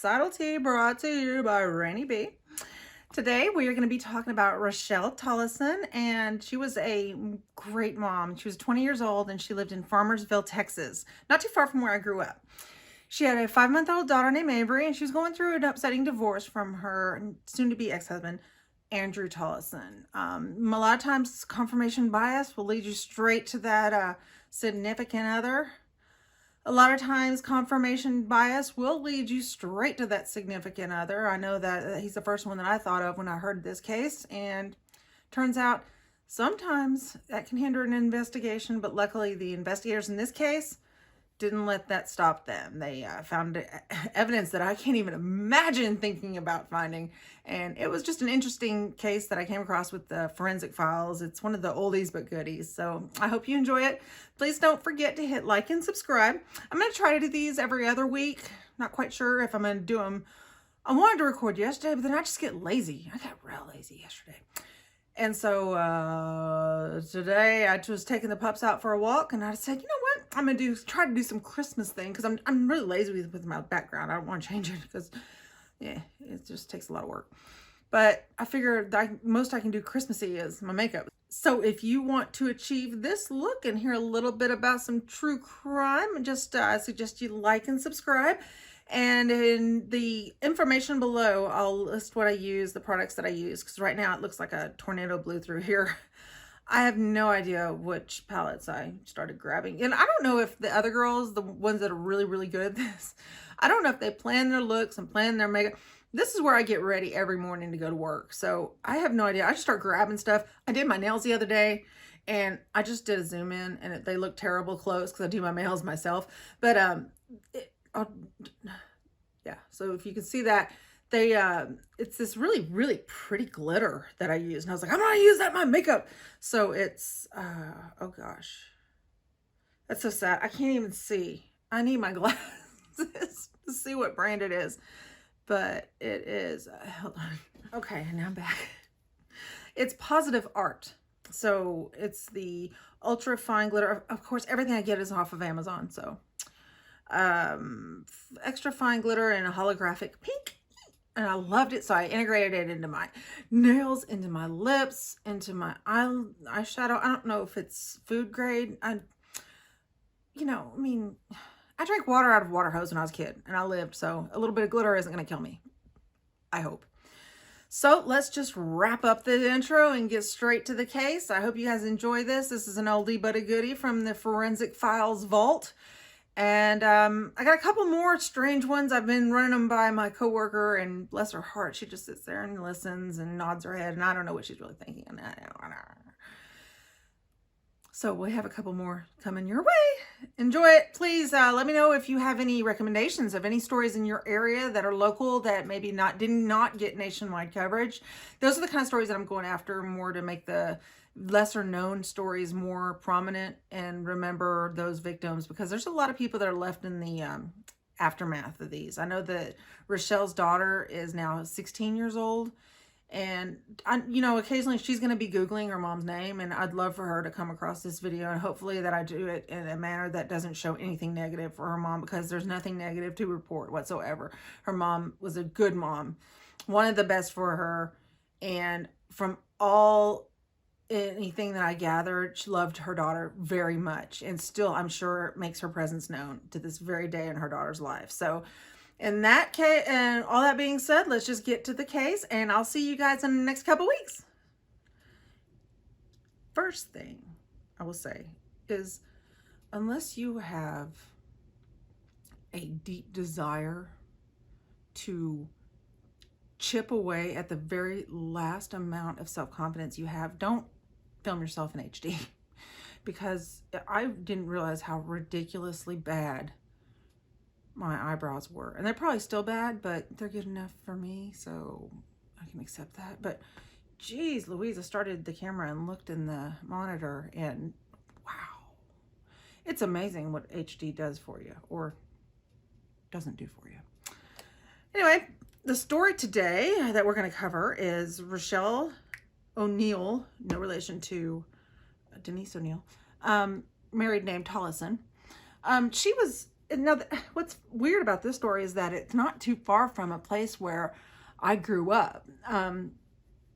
Subtlety brought to you by Rainy B. Today we are going to be talking about Rochelle Tollison, and she was a great mom. She was 20 years old and she lived in Farmersville, Texas, not too far from where I grew up. She had a 5-month-old daughter named Avery, and she was going through an upsetting divorce from her soon-to-be ex-husband, Andrew Tollison. A lot of times confirmation bias will lead you straight to that significant other. A lot of times confirmation bias will lead you straight to that significant other. I know that he's the first one that I thought of when I heard this case, and turns out sometimes that can hinder an investigation, but luckily the investigators in this case didn't let that stop them. They found evidence that I can't even imagine thinking about finding. And it was just an interesting case that I came across with the Forensic Files. It's one of the oldies but goodies. So I hope you enjoy it. Please don't forget to hit like and subscribe. I'm going to try to do these every other week. Not quite sure if I'm going to do them. I wanted to record yesterday, but then I just get lazy. I got real lazy yesterday. And so today I was taking the pups out for a walk, and I said, you know what? I'm going to try to do some Christmas thing, because I'm really lazy with my background. I don't want to change it because, yeah, it just takes a lot of work. But I figured most I can do Christmassy is my makeup. So if you want to achieve this look and hear a little bit about some true crime, just I suggest you like and subscribe. And in the information below, I'll list what I use, the products that I use, because right now it looks like a tornado blew through here. I have no idea which palettes I started grabbing. And I don't know if the other girls, the ones that are really, really good at this, I don't know if they plan their looks and plan their makeup. This is where I get ready every morning to go to work. So I have no idea. I just start grabbing stuff. I did my nails the other day, and I just did a zoom in, and they look terrible close because I do my nails myself. But yeah, so if you can see that, they it's this really, really pretty glitter that I use, and I was like, I'm gonna use that in my makeup. So it's oh gosh, that's so sad. I can't even see. I need my glasses to see what brand it is, but it is hold on. Okay, now I'm back. It's Positive Art. So it's the ultra fine glitter. Of course, everything I get is off of Amazon. So extra fine glitter in a holographic pink, and I loved it. So I integrated it into my nails, into my lips, into my eyeshadow. I don't know if it's food grade. I drank water out of a water hose when I was a kid, and I lived, so a little bit of glitter isn't going to kill me, I hope. So let's just wrap up the intro and get straight to the case. I hope you guys enjoy this. This is an oldie but a goodie from the Forensic Files vault. And I got a couple more strange ones. I've been running them by my coworker, and bless her heart, she just sits there and listens and nods her head, and I don't know what she's really thinking. So we have a couple more coming your way. Enjoy it. Please let me know if you have any recommendations of any stories in your area that are local that maybe did not get nationwide coverage. Those are the kind of stories that I'm going after more to make the lesser known stories more prominent and remember those victims, because there's a lot of people that are left in the aftermath of these. I know that Rochelle's daughter is now 16 years old, and occasionally she's going to be Googling her mom's name, and I'd love for her to come across this video, and hopefully that I do it in a manner that doesn't show anything negative for her mom, because there's nothing negative to report whatsoever. Her mom was a good mom, wanted the best for her, and from anything that I gathered, she loved her daughter very much, and still, I'm sure, makes her presence known to this very day in her daughter's life. So in that case, and all that being said, let's just get to the case, and I'll see you guys in the next couple weeks. First thing I will say is, unless you have a deep desire to chip away at the very last amount of self-confidence you have, don't film yourself in HD, because I didn't realize how ridiculously bad my eyebrows were, and they're probably still bad, but they're good enough for me, so I can accept that. But geez Louise, I started the camera and looked in the monitor, and wow, it's amazing what HD does for you, or doesn't do for you. Anyway, the story today that we're going to cover is Rochelle O'Neal, no relation to Denise O'Neal, married name Tollison. She was now, what's weird about this story is that it's not too far from a place where I grew up.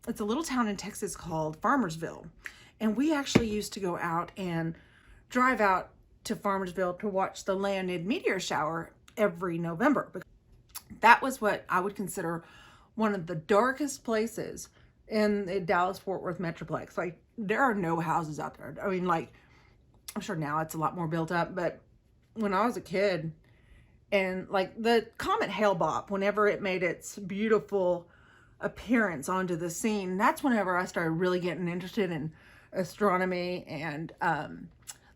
It's a little town in Texas called Farmersville. And we actually used to go out and drive out to Farmersville to watch the Leonid meteor shower every November. That was what I would consider one of the darkest places in the Dallas-Fort Worth Metroplex. Like, there are no houses out there. I mean, like, I'm sure now it's a lot more built up, but when I was a kid, and like the comet Hale-Bopp, whenever it made its beautiful appearance onto the scene, that's whenever I started really getting interested in astronomy and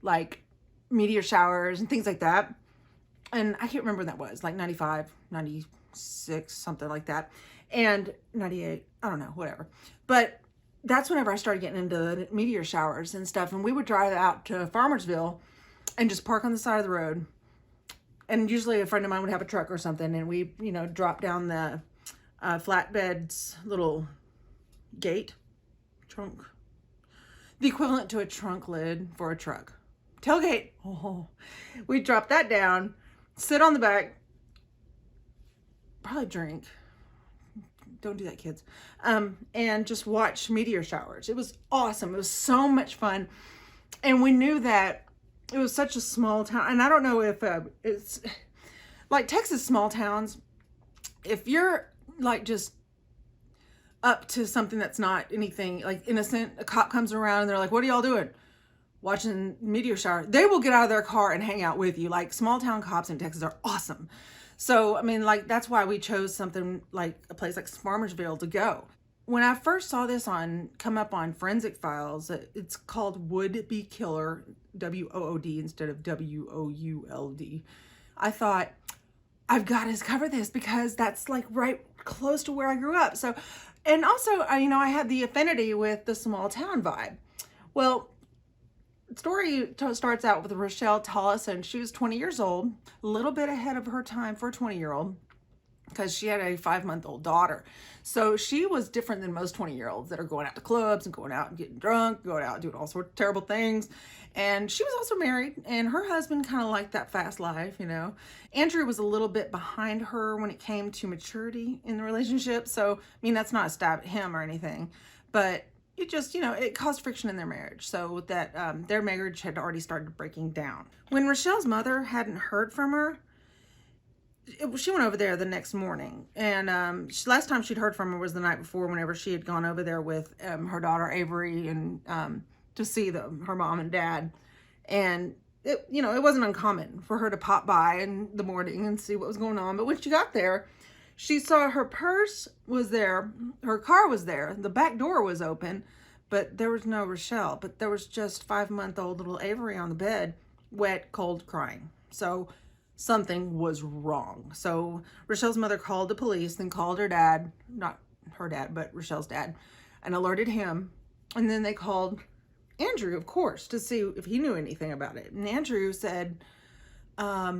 like meteor showers and things like that. And I can't remember when that was, like 95, 96, something like that. And 98, I don't know, whatever. But that's whenever I started getting into the meteor showers and stuff. And we would drive out to Farmersville and just park on the side of the road. And usually a friend of mine would have a truck or something, and we, drop down the flatbed's little gate, trunk, the equivalent to a trunk lid for a truck. Tailgate. Oh, we drop that down, sit on the back, probably drink. Don't do that, kids. And just watch meteor showers. It was awesome. It was so much fun. And we knew that it was such a small town. And I don't know if it's like Texas small towns. If you're like just up to something that's not anything like innocent, a cop comes around and they're like, "What are y'all doing?" "Watching meteor shower." They will get out of their car and hang out with you. Like, small town cops in Texas are awesome. So, I mean, like, that's why we chose something like a place like Farmersville to go. When I first saw this come up on Forensic Files, it's called Would Be Killer, WOOD instead of WOULD. I thought, I've got to cover this because that's like right close to where I grew up. So, and also, I had the affinity with the small town vibe. Well, the story starts out with Rochelle Tollison. She was 20 years old, a little bit ahead of her time for a 20-year-old, because she had a 5-month-old daughter. So she was different than most 20-year-olds that are going out to clubs and going out and getting drunk, going out and doing all sorts of terrible things. And she was also married, and her husband kind of liked that fast life, Andrew was a little bit behind her when it came to maturity in the relationship. So, I mean, that's not a stab at him or anything, but it just, it caused friction in their marriage. So that their marriage had already started breaking down. When Rochelle's mother hadn't heard from her, she went over there the next morning, and last time she'd heard from her was the night before, whenever she had gone over there with her daughter Avery and to see her mom and dad. And it wasn't uncommon for her to pop by in the morning and see what was going on. But when she got there, she saw her purse was there, her car was there, the back door was open, but there was no Rochelle. But there was just 5-month-old little Avery on the bed, wet, cold, crying. So something was wrong. So Rochelle's mother called the police, then called her dad, not her dad, but Rochelle's dad, and alerted him. And then they called Andrew, of course, to see if he knew anything about it. And Andrew said, "I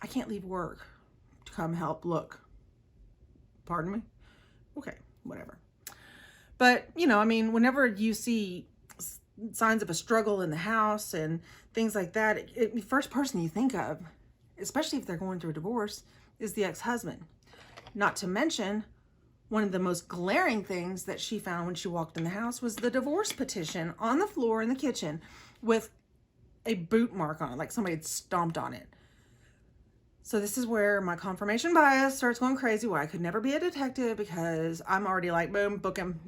can't leave work to come help look." Pardon me? Okay, whatever. But, whenever you see signs of a struggle in the house and things like that, the first person you think of, especially if they're going through a divorce, is the ex-husband. Not to mention, one of the most glaring things that she found when she walked in the house was the divorce petition on the floor in the kitchen with a boot mark on it, like somebody had stomped on it. So this is where my confirmation bias starts going crazy, where I could never be a detective because I'm already like, boom, book him.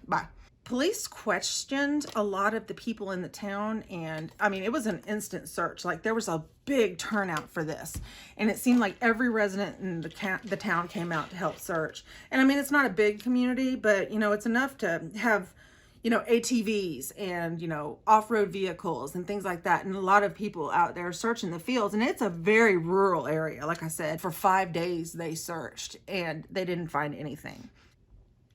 Bye. Police questioned a lot of the people in the town, and it was an instant search. Like, there was a big turnout for this, and it seemed like every resident in the town came out to help search. And it's not a big community, but it's enough to have ATVs and off-road vehicles and things like that, and a lot of people out there searching the fields. And it's a very rural area. Like I said, for 5 days they searched and they didn't find anything.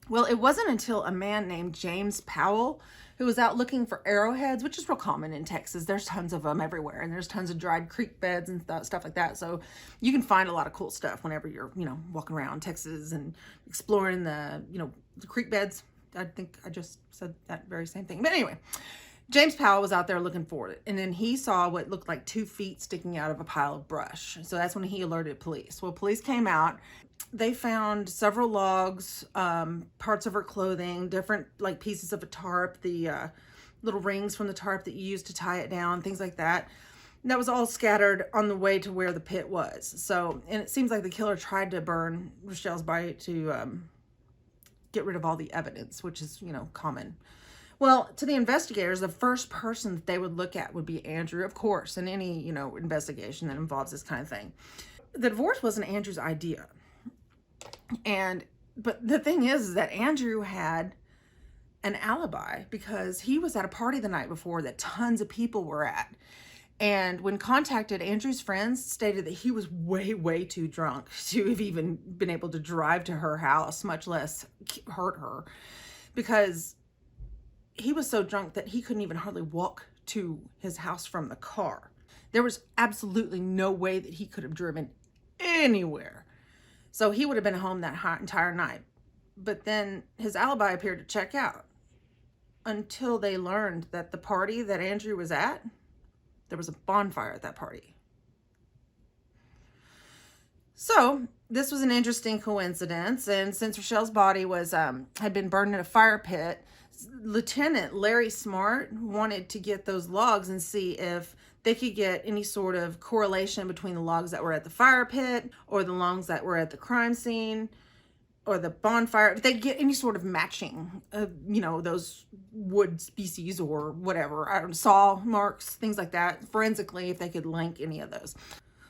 Well, it wasn't until a man named James Powell, who was out looking for arrowheads, which is real common in Texas. There's tons of them everywhere, and there's tons of dried creek beds and stuff like that. So you can find a lot of cool stuff whenever you're, walking around Texas and exploring the creek beds. I think I just said that very same thing. But anyway, James Powell was out there looking for it, and then he saw what looked like 2 feet sticking out of a pile of brush. So that's when he alerted police. Well, police came out. They found several logs, parts of her clothing, different like pieces of a tarp, the little rings from the tarp that you used to tie it down, things like that. And that was all scattered on the way to where the pit was. So, and it seems like the killer tried to burn Rochelle's body to get rid of all the evidence, which is, common. Well, to the investigators, the first person that they would look at would be Andrew, of course, in any, investigation that involves this kind of thing. The divorce wasn't Andrew's idea. But the thing is that Andrew had an alibi because he was at a party the night before that tons of people were at. And when contacted, Andrew's friends stated that he was way, way too drunk to have even been able to drive to her house, much less hurt her, because he was so drunk that he couldn't even hardly walk to his house from the car. There was absolutely no way that he could have driven anywhere. So he would have been home that entire night. But then his alibi appeared to check out until they learned that the party that Andrew was at, there was a bonfire at that party. So this was an interesting coincidence. And since Rochelle's body was had been burned in a fire pit, Lieutenant Larry Smart wanted to get those logs and see if they could get any sort of correlation between the logs that were at the fire pit or the logs that were at the crime scene or the bonfire. If they get any sort of matching, those wood species or whatever, saw marks, things like that, forensically, if they could link any of those.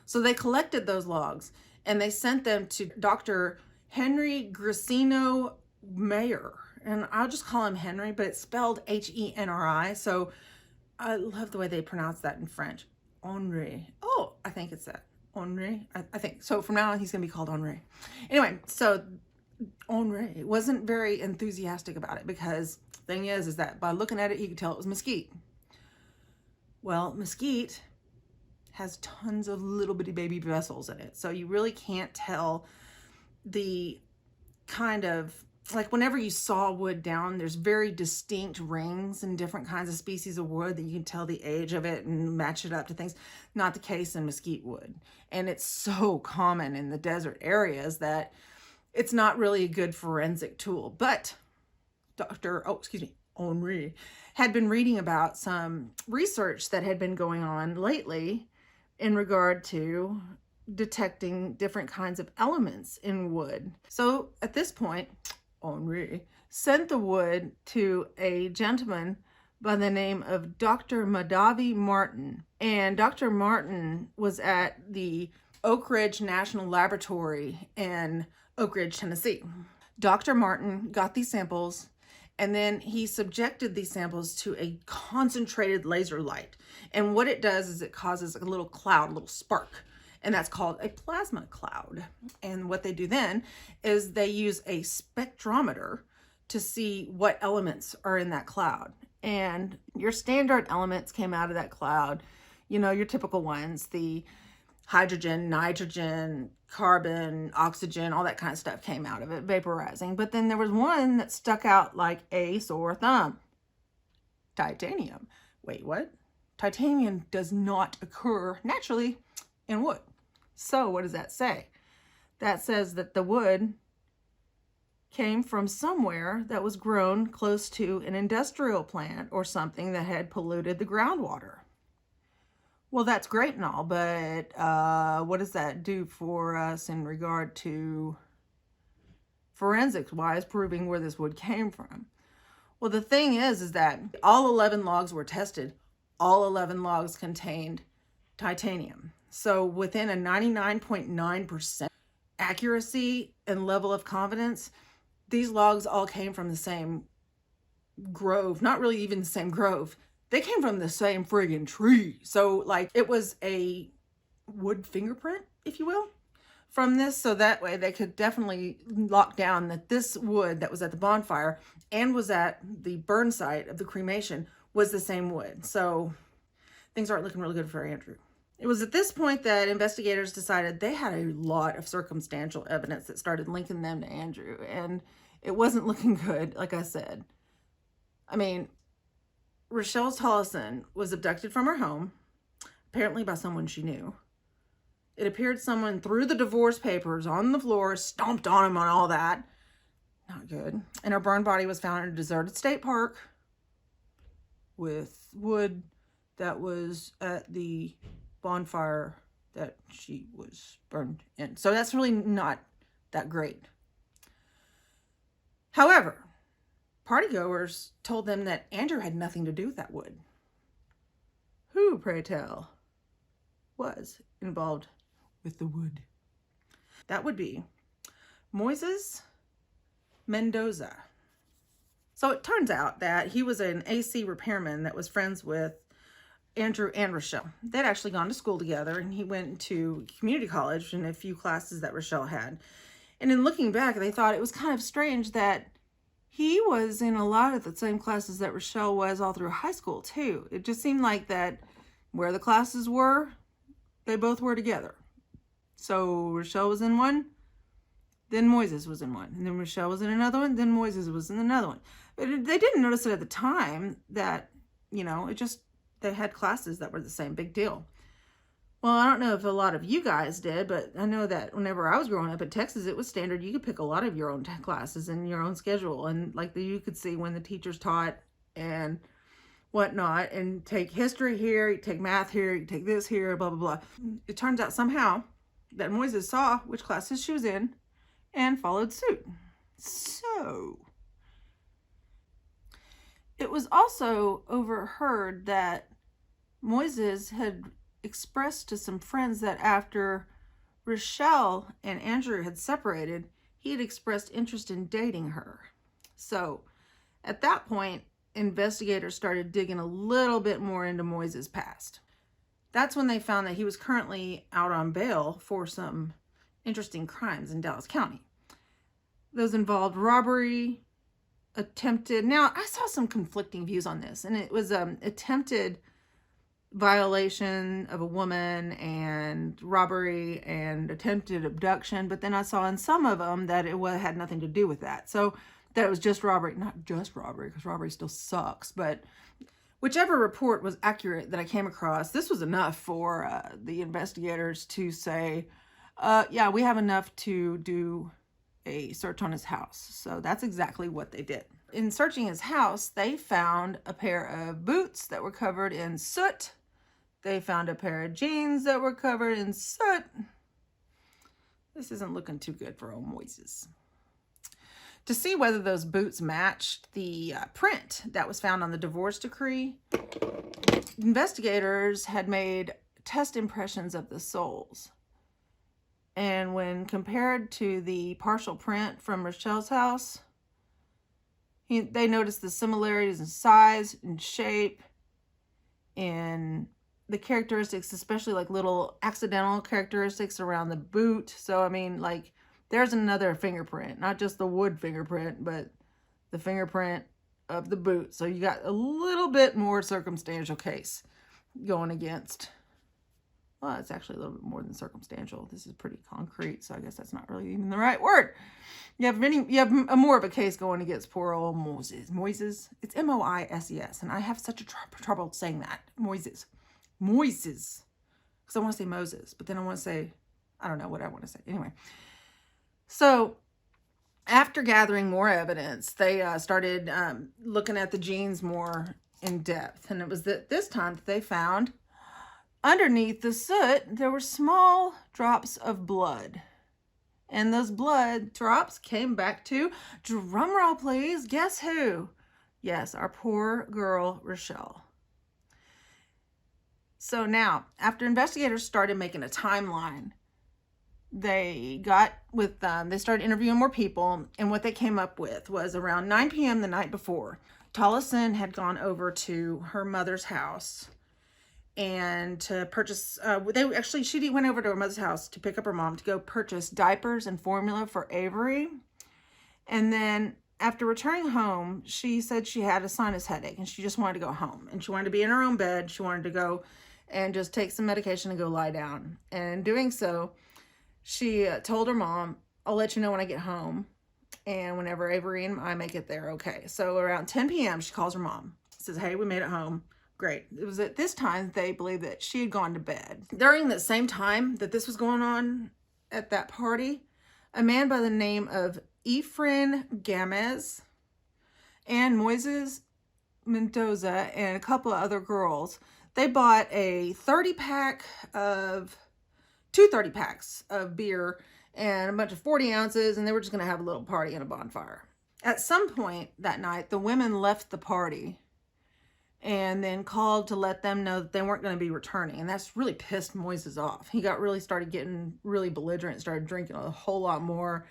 So they collected those logs and they sent them to Dr. Henry Gracino Mayer. And I'll just call him Henry, but it's spelled Henri. So I love the way they pronounce that in French. Henri. Oh, I think it's that. Henri. I think. So from now on, he's going to be called Henri. Anyway, so Henri wasn't very enthusiastic about it because the thing is that by looking at it, he could tell it was mesquite. Well, mesquite has tons of little bitty baby vessels in it. So you really can't tell the kind of, like whenever you saw wood down, there's very distinct rings and different kinds of species of wood that you can tell the age of it and match it up to things. Not the case in mesquite wood. And it's so common in the desert areas that it's not really a good forensic tool. But Henri had been reading about some research that had been going on lately in regard to detecting different kinds of elements in wood. So at this point, Henri sent the wood to a gentleman by the name of Dr. Madavi Martin. And Dr. Martin was at the Oak Ridge National Laboratory in Oak Ridge, Tennessee. Dr. Martin got these samples and then he subjected these samples to a concentrated laser light. And what it does is it causes a little cloud, a little spark. And that's called a plasma cloud. And what they do then is they use a spectrometer to see what elements are in that cloud. And your standard elements came out of that cloud, your typical ones, the hydrogen, nitrogen, carbon, oxygen, all that kind of stuff came out of it, vaporizing. But then there was one that stuck out like a sore thumb. Titanium. Wait, what? Titanium does not occur naturally in wood. So what does that say? That says that the wood came from somewhere that was grown close to an industrial plant or something that had polluted the groundwater. Well, that's great and all, but what does that do for us in regard to forensics-wise proving where this wood came from? Well, the thing is that all 11 logs were tested. All 11 logs contained titanium. So within a 99.9% accuracy and level of confidence, these logs all came from the same grove, not really even the same grove. They came from the same friggin' tree. So like it was a wood fingerprint, if you will, from this. So that way they could definitely lock down that this wood that was at the bonfire and was at the burn site of the cremation was the same wood. So things aren't looking really good for Andrew. It was at this point that investigators decided they had a lot of circumstantial evidence that started linking them to Andrew, and it wasn't looking good, like I said. I mean, Rochelle Tollison was abducted from her home, apparently by someone she knew. It appeared someone threw the divorce papers on the floor, stomped on them and all that. Not good. And her burned body was found in a deserted state park with wood that was at the bonfire that she was burned in. So that's really not that great. However, partygoers told them that Andrew had nothing to do with that wood. Who, pray tell, was involved with the wood? That would be Moises Mendoza. So it turns out that he was an AC repairman that was friends with Andrew and Rochelle. They'd actually gone to school together, and he went to community college in a few classes that Rochelle had. And in looking back, they thought it was kind of strange that he was in a lot of the same classes that Rochelle was all through high school too. It just seemed like that where the classes were, they both were together. So Rochelle was in one, then Moises was in one. And then Rochelle was in another one, then Moises was in another one. But they didn't notice it at the time that, it just, they had classes that were the same. Big deal. Well, I don't know if a lot of you guys did, but I know that whenever I was growing up in Texas, it was standard. You could pick a lot of your own classes and your own schedule. And you could see when the teachers taught and whatnot, and take history here, you take math here, you take this here, blah, blah, blah. It turns out somehow that Moises saw which classes she was in and followed suit. So it was also overheard that Moises had expressed to some friends that after Rochelle and Andrew had separated, he had expressed interest in dating her. So at that point, investigators started digging a little bit more into Moises' past. That's when they found that he was currently out on bail for some interesting crimes in Dallas County. Those involved robbery, now I saw some conflicting views on this, and it was attempted violation of a woman and robbery and attempted abduction, but then I saw in some of them that it had nothing to do with that. So that it was just robbery, not just robbery, because robbery still sucks, but whichever report was accurate that I came across, this was enough for the investigators to say, yeah, we have enough to do a search on his house. So that's exactly what they did. In searching his house, they found a pair of boots that were covered in soot. They found a pair of jeans that were covered in soot. This isn't looking too good for old Moises. To see whether those boots matched the print that was found on the divorce decree, investigators had made test impressions of the soles. And when compared to the partial print from Rochelle's house, they noticed the similarities in size and shape, in the characteristics, especially little accidental characteristics around the boot. So, there's another fingerprint, not just the wood fingerprint, but the fingerprint of the boot. So you got a little bit more circumstantial case going against. Well, it's actually a little bit more than circumstantial. This is pretty concrete, so I guess that's not really even the right word. You have more of a case going against poor old Moises. Moises. It's Moises, and I have such a trouble saying that. Moises. Because I want to say Moses, but then I want to say, I don't know what I want to say. Anyway. So after gathering more evidence, they started looking at the jeans more in depth. And it was this time that they found underneath the soot, there were small drops of blood. And those blood drops came back to, drumroll please, guess who? Yes, our poor girl, Rochelle. So now, after investigators started making a timeline, they started interviewing more people, and what they came up with was around 9 p.m. the night before, Tollison had gone over to her mother's house and to purchase, she went over to her mother's house to pick up her mom to go purchase diapers and formula for Avery. And then after returning home, she said she had a sinus headache and she just wanted to go home. And she wanted to be in her own bed. She wanted to go and just take some medication and go lie down. And in doing so, she told her mom, I'll let you know when I get home. And whenever Avery and I make it there, okay. So around 10 p.m., she calls her mom. Says, hey, we made it home. Great. It was at this time they believed that she had gone to bed. During the same time that this was going on at that party, a man by the name of Efren Gamez and Moises Mendoza and a couple of other girls, they bought a 30-pack of, two 30-packs of beer and a bunch of 40 ounces, and they were just going to have a little party and a bonfire. At some point that night, the women left the party and then called to let them know that they weren't going to be returning. And that's really pissed Moises off. He started getting really belligerent, started drinking a whole lot more.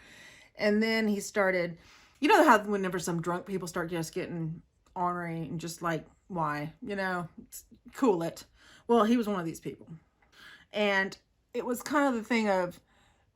And then he started, you know how whenever some drunk people start just getting ornery and just like, why? You know, cool it. Well, he was one of these people. And it was kind of the thing of,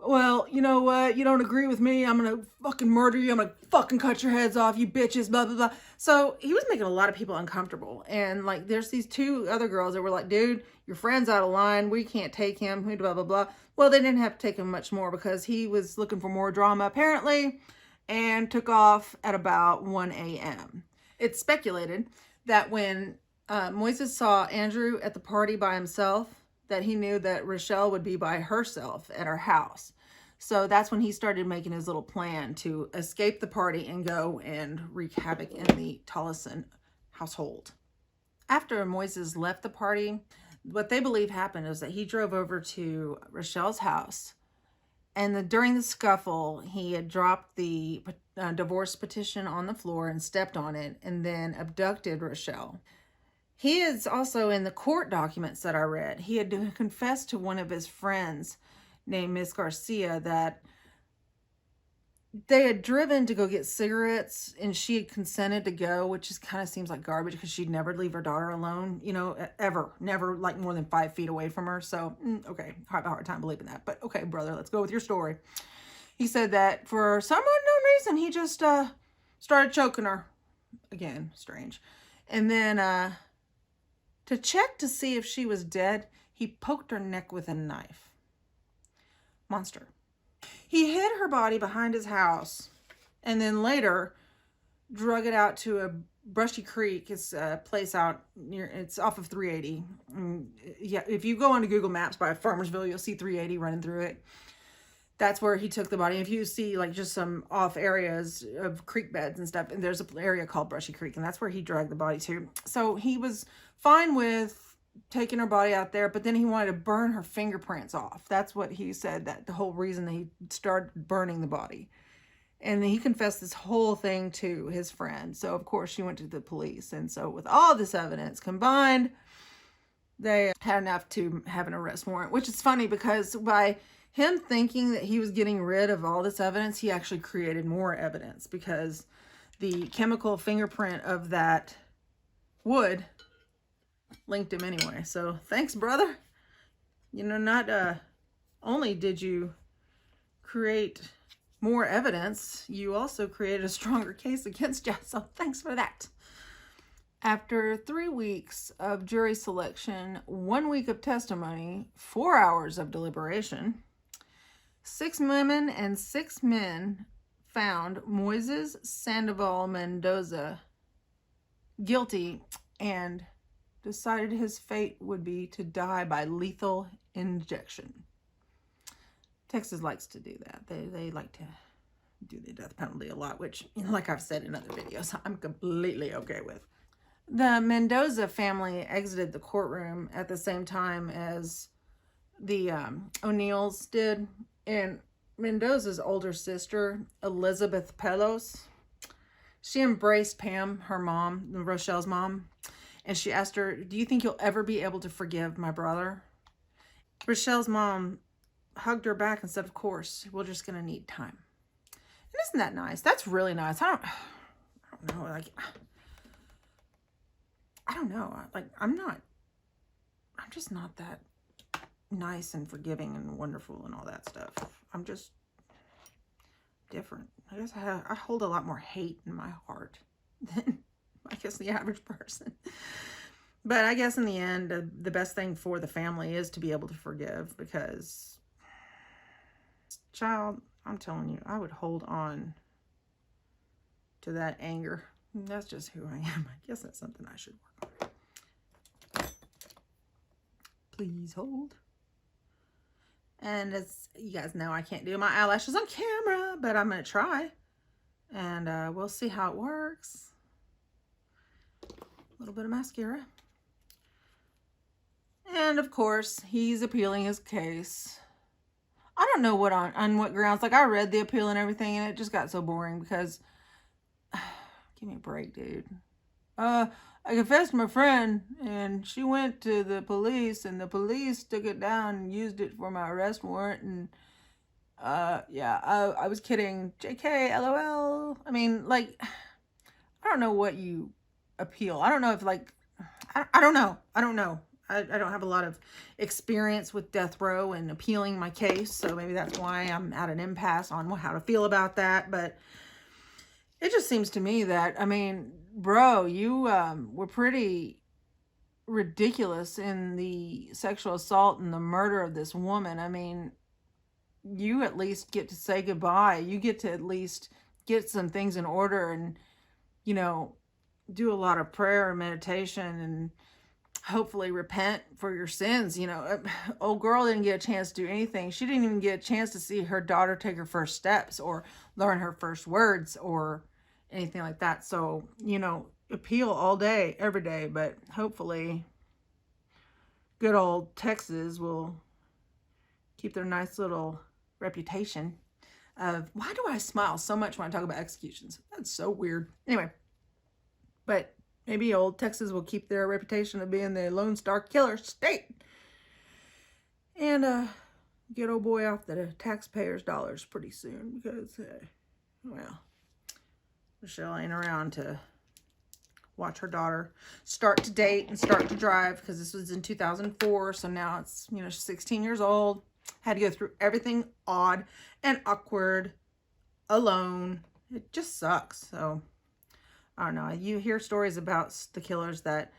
well, you know what? You don't agree with me. I'm going to fucking murder you. I'm going to fucking cut your heads off, you bitches, blah, blah, blah. So he was making a lot of people uncomfortable. And like, there's these two other girls that were like, dude, your friend's out of line. We can't take him, blah, blah, blah. Well, they didn't have to take him much more because he was looking for more drama apparently and took off at about 1 a.m. It's speculated that when Moises saw Andrew at the party by himself, that he knew that Rochelle would be by herself at her house. So that's when he started making his little plan to escape the party and go and wreak havoc in the Tolleson household. After Moises left the party, what they believe happened is that he drove over to Rochelle's house, and during the scuffle, he had dropped the divorce petition on the floor and stepped on it and then abducted Rochelle. He is also in the court documents that I read. He had confessed to one of his friends named Miss Garcia that they had driven to go get cigarettes and she had consented to go, which just kind of seems like garbage because she'd never leave her daughter alone, you know, ever, never like more than 5 feet away from her. So, okay, I have a hard time believing that. But okay, brother, let's go with your story. He said that for some unknown reason, he just started choking her. Again, strange. And then to check to see if she was dead, he poked her neck with a knife. Monster. He hid her body behind his house and then later drug it out to a Brushy Creek. It's a place out near, it's off of 380. Yeah, if you go onto Google Maps by Farmersville, you'll see 380 running through it. That's where he took the body. If you see like just some off areas of creek beds and stuff, and there's an area called Brushy Creek, and that's where he dragged the body to. So he was fine with taking her body out there, but then he wanted to burn her fingerprints off. That's what he said, that the whole reason that he started burning the body. And he confessed this whole thing to his friend. So of course she went to the police. And so with all this evidence combined, they had enough to have an arrest warrant, which is funny because by him thinking that he was getting rid of all this evidence, he actually created more evidence because the chemical fingerprint of that wood linked him anyway. So thanks, brother. You know, not only did you create more evidence, you also created a stronger case against you. So thanks for that. After 3 weeks of jury selection, 1 week of testimony, 4 hours of deliberation, 6 women and 6 men found Moises Sandoval Mendoza guilty and decided his fate would be to die by lethal injection. Texas likes to do that. They like to do the death penalty a lot, which, you know, like I've said in other videos, I'm completely okay with. The Mendoza family exited the courtroom at the same time as the O'Neills did. And Mendoza's older sister, Elizabeth Pelos, she embraced Pam, her mom, Rochelle's mom, and she asked her, do you think you'll ever be able to forgive my brother? Rochelle's mom hugged her back and said, of course, we're just going to need time. And isn't that nice? That's really nice. I don't know. Like, I don't know. Like, I'm just not that nice and forgiving and wonderful and all that stuff. I'm just different. I guess I hold a lot more hate in my heart than, I guess, the average person. But I guess in the end, the best thing for the family is to be able to forgive, because, child, I'm telling you, I would hold on to that anger That's just who I am. I guess that's something I should work on. Please hold. And as you guys know, I can't do my eyelashes on camera, but I'm going to try. And we'll see how it works. A little bit of mascara. And of course, he's appealing his case. I don't know what on what grounds. Like, I read the appeal and everything, and it just got so boring because... give me a break, dude. I confessed to my friend, and she went to the police, and the police took it down and used it for my arrest warrant, and yeah, I was kidding. JK, LOL. I mean, like, I don't know what you appeal. I don't know if, like, I don't know. I don't know. I don't have a lot of experience with death row and appealing my case, so maybe that's why I'm at an impasse on how to feel about that, but it just seems to me that, I mean, bro, you were pretty ridiculous in the sexual assault and the murder of this woman. I mean, you at least get to say goodbye. You get to at least get some things in order and, you know, do a lot of prayer and meditation and hopefully repent for your sins. You know, old girl didn't get a chance to do anything. She didn't even get a chance to see her daughter take her first steps or learn her first words or anything like that. So, you know, appeal all day, every day, but hopefully good old Texas will keep their nice little reputation of... why do I smile so much when I talk about executions? That's so weird. Anyway, but maybe old Texas will keep their reputation of being the Lone Star Killer state and get old boy off the taxpayers' dollars pretty soon because, well, Michelle ain't around to watch her daughter start to date and start to drive because this was in 2004. So now it's, you know, she's 16 years old. Had to go through everything odd and awkward alone. It just sucks. So I don't know. You hear stories about the killers that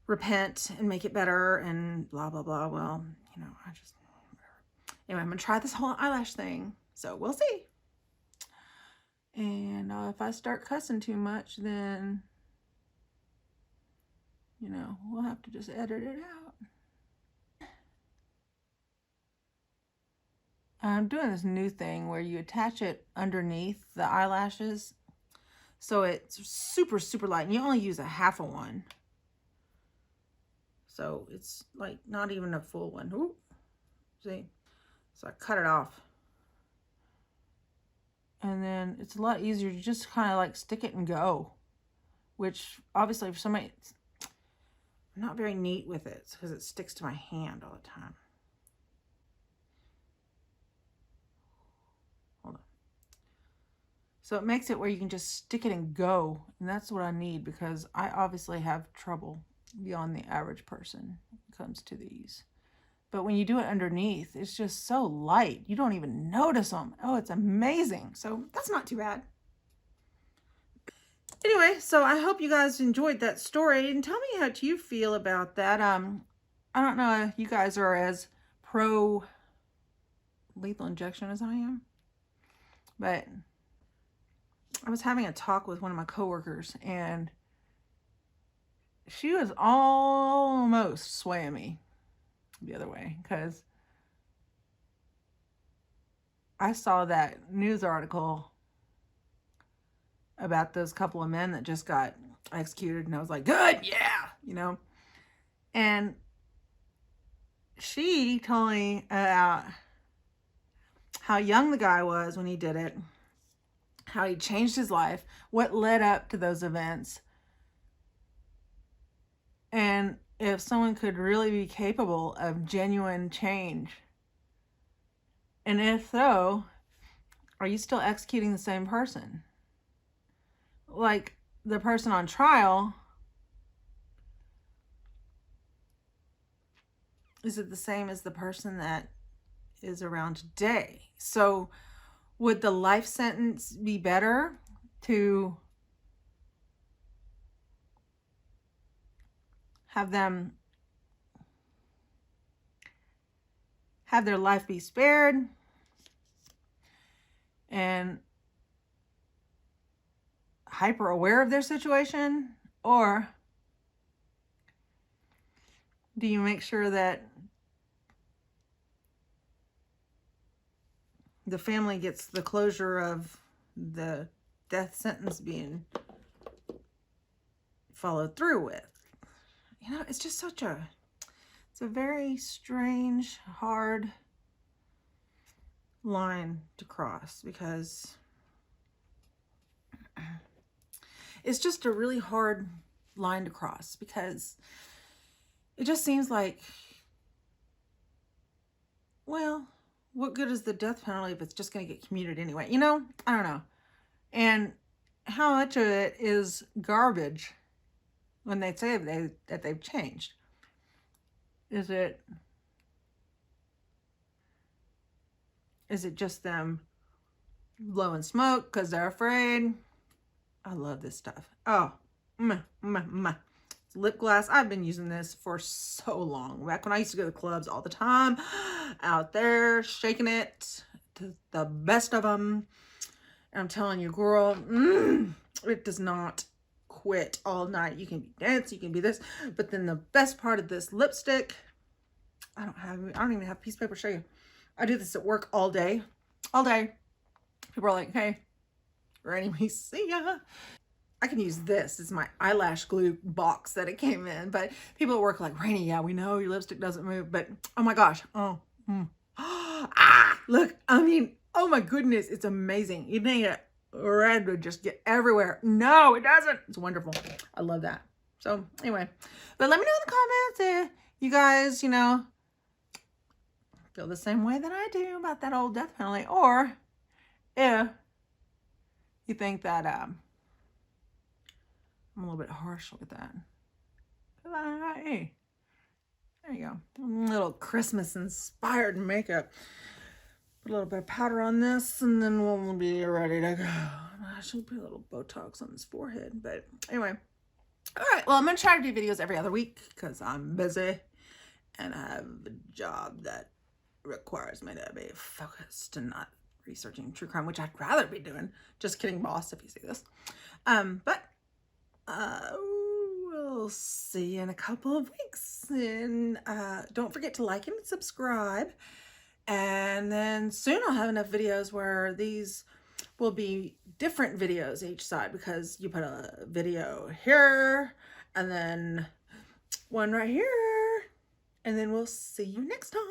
repent and make it better and blah, blah, blah. Well, you know, whatever. Anyway, I'm going to try this whole eyelash thing. So we'll see. And if I start cussing too much, then, you know, we'll have to just edit it out. I'm doing this new thing where you attach it underneath the eyelashes. So it's super, super light. And you only use a half of one. So it's like not even a full one. Ooh, see? So I cut it off. And then it's a lot easier to just kind of like stick it and go. Which obviously for somebody, I'm not very neat with it because it sticks to my hand all the time. Hold on. So it makes it where you can just stick it and go. And that's what I need because I obviously have trouble beyond the average person when it comes to these. But when you do it underneath, it's just so light. You don't even notice them. Oh, it's amazing. So that's not too bad. Anyway, so I hope you guys enjoyed that story. And tell me how you feel about that. I don't know if you guys are as pro lethal injection as I am. But I was having a talk with one of my coworkers. And she was almost swaying me the other way because I saw that news article about those couple of men that just got executed and I was like, good, yeah, you know. And she told me about how young the guy was when he did it, how he changed his life, what led up to those events, and if someone could really be capable of genuine change. And if so, are you still executing the same person? Like the person on trial, is it the same as the person that is around today? So would the life sentence be better to have them have their life be spared and hyper aware of their situation, or do you make sure that the family gets the closure of the death sentence being followed through with? You know, it's just it's a very strange, hard line to cross, because it's just a really hard line to cross, because it just seems like, well, what good is the death penalty if it's just going to get commuted anyway? You know, I don't know. And how much of it is garbage when they say that they've changed? Is it just them blowing smoke because they're afraid? I love this stuff. Oh, lip gloss. I've been using this for so long. Back when I used to go to clubs all the time, out there shaking it to the best of them. And I'm telling you, girl, it does not quit all night. You can be dancing, you can be this, but then the best part of this lipstick, I don't even have a piece of paper to show you. I do this at work all day. People are like, hey, Rainy, see ya. I can use this. It's my eyelash glue box that it came in. But people at work are like, Rainy, yeah, we know your lipstick doesn't move. But oh my gosh. Look, I mean, oh my goodness, it's amazing. You think it red would just get everywhere. No, it doesn't. It's wonderful. I love that. So anyway, but let me know in the comments if you guys, you know, feel the same way that I do about that old death penalty, or if you think that I'm a little bit harsh with that. Hey, there you go. A little Christmas inspired makeup. Put a little bit of powder on this, and then we'll be ready to go. I should put a little Botox on his forehead, but anyway. All right, well, I'm going to try to do videos every other week because I'm busy and I have a job that requires me to be focused and not researching true crime, which I'd rather be doing. Just kidding, boss, if you see this. But we'll see you in a couple of weeks. And don't forget to like and subscribe. And then soon I'll have enough videos where these will be different videos each side, because you put a video here and then one right here, and then we'll see you next time.